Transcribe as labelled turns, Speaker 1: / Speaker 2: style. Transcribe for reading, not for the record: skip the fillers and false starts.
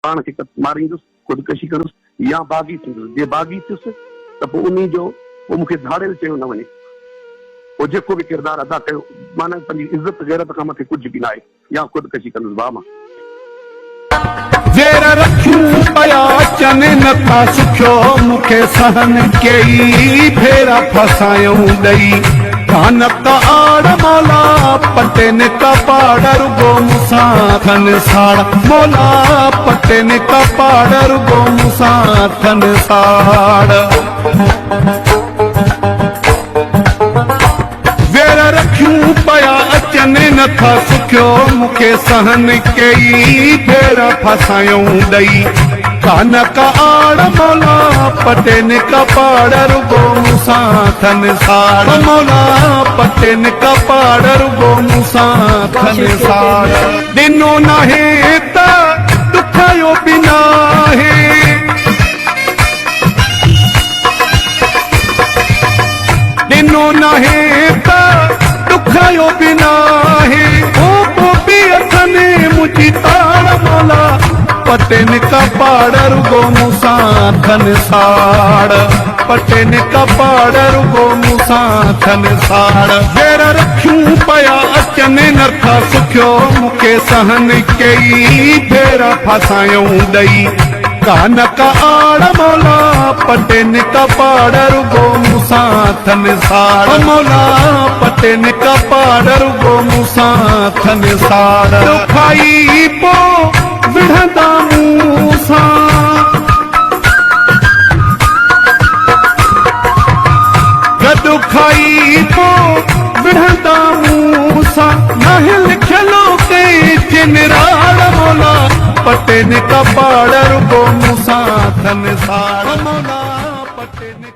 Speaker 1: पाण खे मारींदुसि, ख़ुदकशी कंदुसि या बाग़ी थींदुसि। जे बाग़ी थियुसि त पोइ उन जो पोइ मूंखे धाड़ियल चयो न वञे, पोइ जेको बि किरदारु अदा कयो माना पंहिंजी इज़त गैरत खां मथे कुझु बि न आहे, या ख़ुदकशी कंदुसि। भाउ मां
Speaker 2: जेर रखूं पया चने नथा सुखियो मूंखे सहन कई फेरा फसायूं ॾई कान त आड़ मौला पटे ने कपाड़ रुगो मूंसां थन साड़ मौला पटे ने कपाड़ रुगो मूंसां थन साड़ वेर रखूं पया अचने नथा सुखियो मूंखे सहन कई फेरा फसायूं ॾई कान का आड़ मौला पटे ने कपाड़ रुगो मूंसां थन साड़ मौला पटे ने कपाड़ रुगो मूंसां थन साड़ ॾिनो नाहे त दुखायो बि नाहे ॾिनो नाहे त दुखायो बि नाहे ओ बि अथनि मुंहिंजी ताड़ मौला पटे ने कपाड़ रुगो मूंसां थन साड़ पटे ने कपाड़ रुगो मूंसां थन साड़ फेर रखूं पया अचने नथा सुखियो मूंखे सहन कई फेरा फसायूं ॾई कान का आड़ मौला पटे ने कपाड़ रुगो मूंसां थन साड़ मौला पटे ने कपाड़ रुगो मूंसां थन साड़ दुखाई पो विढ़ंदा मूंसां गॾु खाई पो विढ़ंदा मूंसां नाहे लिखियलो कई चिनराड़ मौला पटे ने कपाड़ रुगो मूंसां थन साड़ मौला पटे ने